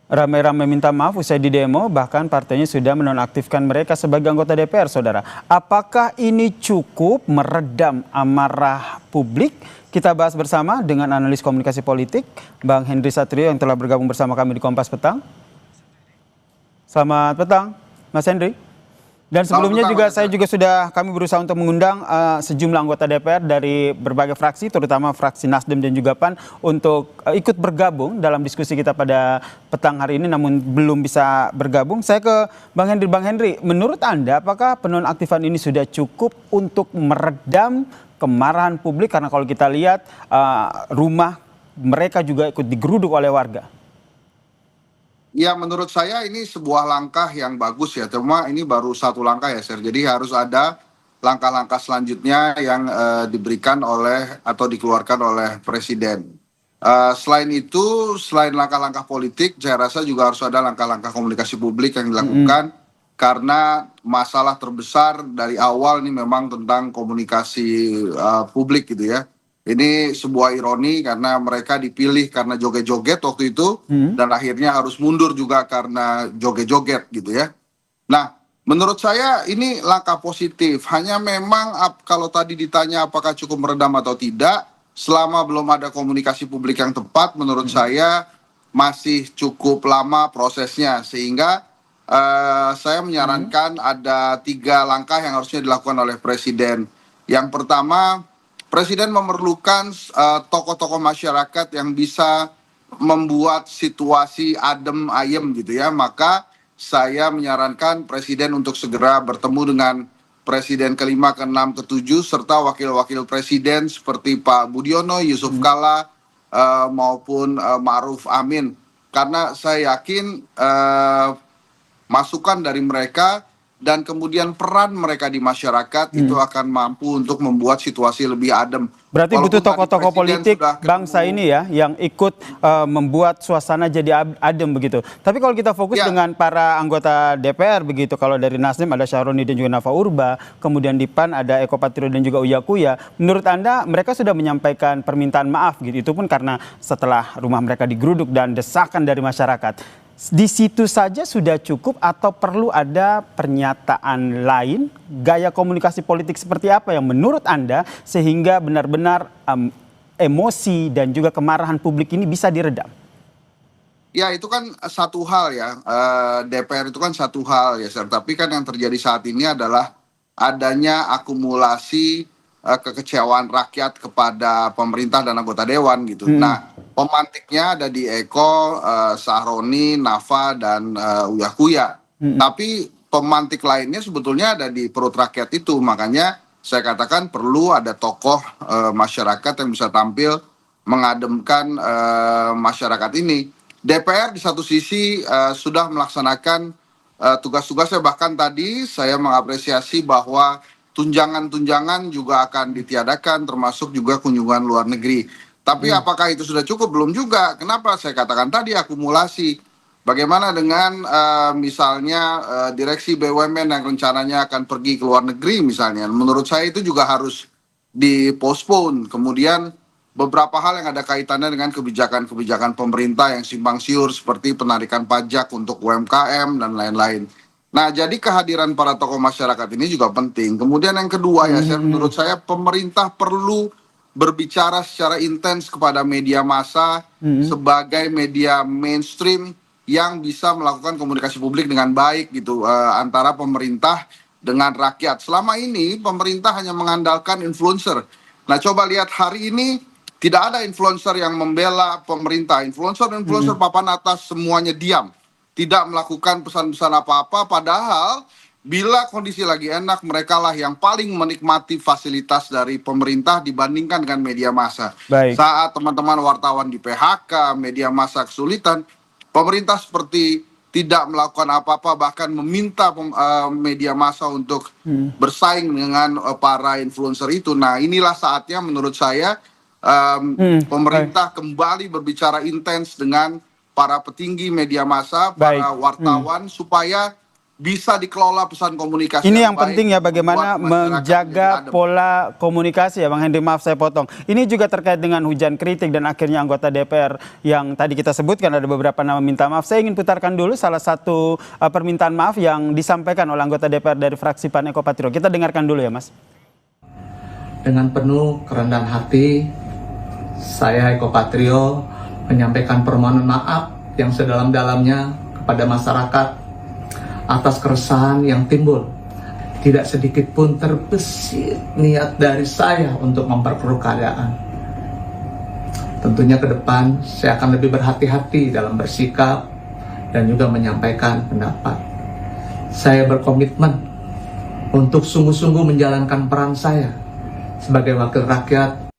Ramai-ramai minta maaf usai di demo, bahkan partainya sudah menonaktifkan mereka sebagai anggota DPR, saudara. Apakah ini cukup meredam amarah publik? Kita bahas bersama dengan analis komunikasi politik, Bang Henry Satrio yang telah bergabung bersama kami di Kompas Petang. Selamat petang, Mas Henry. Dan sebelumnya juga kami berusaha untuk mengundang sejumlah anggota DPR dari berbagai fraksi, terutama fraksi Nasdem dan juga PAN untuk ikut bergabung dalam diskusi kita pada petang hari ini, namun belum bisa bergabung. Saya ke Bang Henry. Bang Henry, menurut Anda apakah penonaktifan ini sudah cukup untuk meredam kemarahan publik? Karena kalau kita lihat rumah mereka juga ikut digeruduk oleh warga. Ya, menurut saya ini sebuah langkah yang bagus ya. Cuma ini baru satu langkah ya, Sir. Jadi harus ada langkah-langkah selanjutnya yang diberikan oleh atau dikeluarkan oleh Presiden. Selain itu, selain langkah-langkah politik, saya rasa juga harus ada langkah-langkah komunikasi publik yang dilakukan. Karena masalah terbesar dari awal ini memang tentang komunikasi publik gitu ya. Ini sebuah ironi karena mereka dipilih karena joget-joget waktu itu dan akhirnya harus mundur juga karena joget-joget gitu ya. Nah, menurut saya ini langkah positif. Hanya memang kalau tadi ditanya apakah cukup meredam atau tidak, selama belum ada komunikasi publik yang tepat, menurut saya masih cukup lama prosesnya. Sehingga saya menyarankan ada 3 langkah yang harusnya dilakukan oleh Presiden. Yang pertama, Presiden memerlukan tokoh-tokoh masyarakat yang bisa membuat situasi adem ayem gitu ya. Maka saya menyarankan Presiden untuk segera bertemu dengan Presiden ke-5, ke-6, ke-7 serta wakil-wakil Presiden seperti Pak Budiono, Yusuf Kala maupun Ma'ruf Amin. Karena saya yakin masukan dari mereka dan kemudian peran mereka di masyarakat itu akan mampu untuk membuat situasi lebih adem. Berarti butuh tokoh-tokoh politik bangsa ini ya yang ikut membuat suasana jadi adem begitu. Tapi kalau kita fokus dengan para anggota DPR begitu, kalau dari Nasdem ada Syahroni dan juga Nafa Urba, kemudian di PAN ada Eko Patrio dan juga Uya Kuya. Menurut Anda mereka sudah menyampaikan permintaan maaf gitu, itu pun karena setelah rumah mereka digeruduk dan desakan dari masyarakat. Di situ saja sudah cukup atau perlu ada pernyataan lain, gaya komunikasi politik seperti apa yang menurut Anda sehingga benar-benar emosi dan juga kemarahan publik ini bisa diredam? Ya, itu kan satu hal ya, DPR itu kan satu hal ya, Sir. Tapi kan yang terjadi saat ini adalah adanya akumulasi kekecewaan rakyat kepada pemerintah dan anggota dewan gitu. Nah, pemantiknya ada di Eko, Sahroni, Nafa, dan Uya Kuya. Tapi pemantik lainnya sebetulnya ada di perut rakyat itu. Makanya saya katakan perlu ada tokoh masyarakat yang bisa tampil mengademkan masyarakat ini. DPR di satu sisi sudah melaksanakan tugas-tugasnya. Bahkan tadi saya mengapresiasi bahwa tunjangan-tunjangan juga akan ditiadakan, termasuk juga kunjungan luar negeri. Tapi apakah itu sudah cukup? Belum juga. Kenapa? Saya katakan tadi akumulasi. Bagaimana dengan misalnya direksi BUMN yang rencananya akan pergi ke luar negeri misalnya. Menurut saya itu juga harus dipostpone. Kemudian beberapa hal yang ada kaitannya dengan kebijakan-kebijakan pemerintah yang simpang siur seperti penarikan pajak untuk UMKM dan lain-lain. Nah, jadi kehadiran para tokoh masyarakat ini juga penting. Kemudian yang kedua ya, menurut saya pemerintah perlu berbicara secara intens kepada media massa sebagai media mainstream yang bisa melakukan komunikasi publik dengan baik gitu antara pemerintah dengan rakyat. Selama ini pemerintah hanya mengandalkan influencer. Nah, coba lihat hari ini tidak ada influencer yang membela pemerintah. Influencer papan atas semuanya diam. Tidak melakukan pesan-pesan apa-apa, padahal bila kondisi lagi enak, mereka lah yang paling menikmati fasilitas dari pemerintah dibandingkan dengan media massa. Saat teman-teman wartawan di PHK, media massa kesulitan, pemerintah seperti tidak melakukan apa-apa, bahkan meminta media massa untuk bersaing dengan para influencer itu. Nah, inilah saatnya menurut saya pemerintah kembali berbicara intens dengan para petinggi media massa, para wartawan supaya bisa dikelola pesan komunikasi Ini yang baik, penting ya, bagaimana membuat masyarakat menjaga menjadi adem. pola komunikasi ya Bang Henry, maaf saya potong. Ini juga terkait dengan hujan kritik dan akhirnya anggota DPR yang tadi kita sebutkan ada beberapa nama minta maaf. Saya ingin putarkan dulu salah satu permintaan maaf yang disampaikan oleh anggota DPR dari fraksi PAN Eko Patrio. Kita dengarkan dulu ya Mas. Dengan penuh kerendahan hati, saya Eko Patrio menyampaikan permohonan maaf yang sedalam-dalamnya kepada masyarakat atas keresahan yang timbul. Tidak sedikit pun terbesit niat dari saya untuk memperkeruh keadaan. Tentunya ke depan saya akan lebih berhati-hati dalam bersikap dan juga menyampaikan pendapat. Saya berkomitmen untuk sungguh-sungguh menjalankan peran saya sebagai wakil rakyat.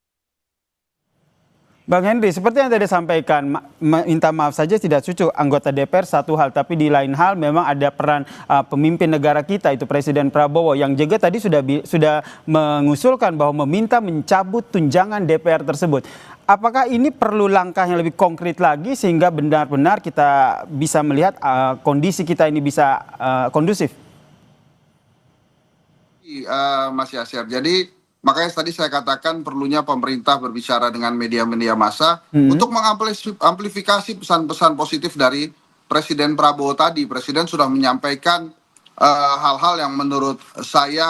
Bang Henry, seperti yang tadi sampaikan, minta maaf saja tidak cukup anggota DPR satu hal, tapi di lain hal memang ada peran pemimpin negara kita, itu Presiden Prabowo, yang juga tadi sudah mengusulkan bahwa meminta mencabut tunjangan DPR tersebut. Apakah ini perlu langkah yang lebih konkret lagi sehingga benar-benar kita bisa melihat kondisi kita ini bisa kondusif? Mas Yasir, jadi makanya tadi saya katakan perlunya pemerintah berbicara dengan media-media massa untuk mengamplifikasi pesan-pesan positif dari Presiden Prabowo tadi. Presiden sudah menyampaikan hal-hal yang menurut saya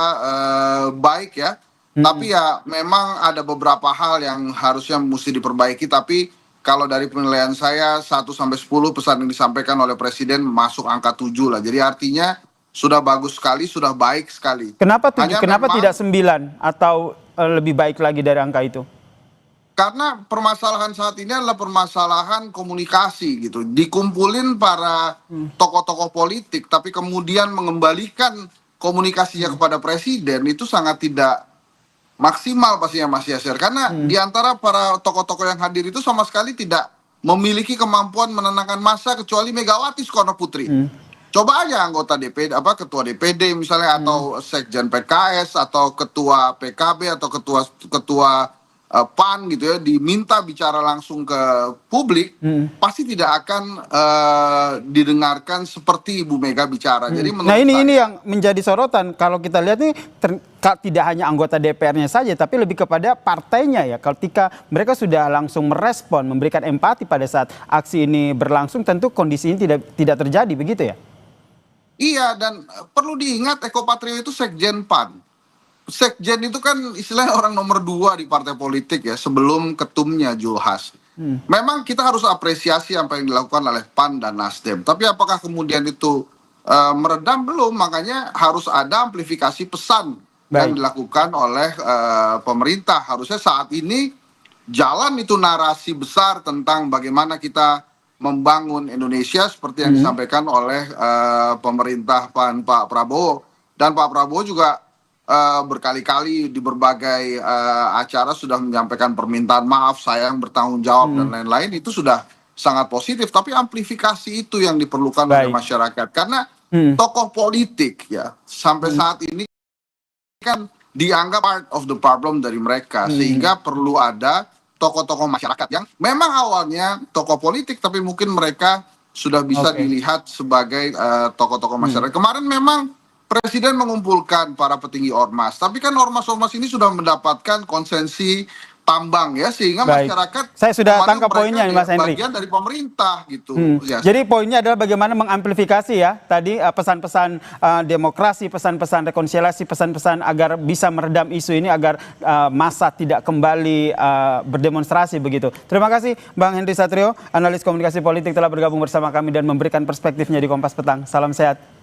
baik ya. Tapi ya memang ada beberapa hal yang harusnya mesti diperbaiki. Tapi kalau dari penilaian saya 1-10 pesan yang disampaikan oleh Presiden masuk angka 7 lah. Jadi artinya sudah bagus sekali, sudah baik sekali. Kenapa 7? Kenapa memang, tidak 9 atau lebih baik lagi dari angka itu? Karena permasalahan saat ini adalah permasalahan komunikasi gitu. Dikumpulin para tokoh-tokoh politik, tapi kemudian mengembalikan komunikasinya kepada presiden itu sangat tidak maksimal pastinya Mas Yasir. Karena di antara para tokoh-tokoh yang hadir itu sama sekali tidak memiliki kemampuan menenangkan massa kecuali Megawati Soekarno Putri. Coba aja anggota DPD, ketua DPD misalnya, atau sekjen PKS, atau ketua PKB, atau ketua PAN gitu ya, diminta bicara langsung ke publik, pasti tidak akan didengarkan seperti Ibu Mega bicara. Jadi Nah ini yang menjadi sorotan kalau kita lihat nih tidak hanya anggota DPR-nya saja, tapi lebih kepada partainya ya. Ketika mereka sudah langsung merespon, memberikan empati pada saat aksi ini berlangsung, tentu kondisi ini tidak terjadi, begitu ya? Iya, dan perlu diingat Eko Patrio itu sekjen PAN. Sekjen itu kan istilahnya orang nomor 2 di partai politik ya, sebelum ketumnya Julhas. Memang kita harus apresiasi apa yang dilakukan oleh PAN dan Nasdem. Tapi apakah kemudian itu meredam? Belum, makanya harus ada amplifikasi pesan yang dilakukan oleh pemerintah. Harusnya saat ini jalan itu narasi besar tentang bagaimana kita membangun Indonesia seperti yang disampaikan oleh pemerintah Pak Prabowo. Dan Pak Prabowo juga berkali-kali di berbagai acara sudah menyampaikan permintaan maaf, sayang, bertanggung jawab dan lain-lain. Itu sudah sangat positif, tapi amplifikasi itu yang diperlukan oleh masyarakat. Karena tokoh politik ya sampai saat ini kan dianggap part of the problem dari mereka, sehingga perlu ada tokoh-tokoh masyarakat yang memang awalnya tokoh politik, tapi mungkin mereka sudah bisa dilihat sebagai tokoh-tokoh masyarakat. Kemarin memang Presiden mengumpulkan para petinggi ormas, tapi kan ormas-ormas ini sudah mendapatkan konsensi tambang ya, sehingga masyarakat saya sudah tangkap poinnya Mas Henry, bagian dari pemerintah gitu. Jadi poinnya adalah bagaimana mengamplifikasi ya tadi pesan-pesan demokrasi, pesan-pesan rekonsiliasi, pesan-pesan agar bisa meredam isu ini, agar massa tidak kembali berdemonstrasi begitu. Terima kasih Bang Henry Satrio, analis komunikasi politik, telah bergabung bersama kami dan memberikan perspektifnya di Kompas Petang. Salam sehat.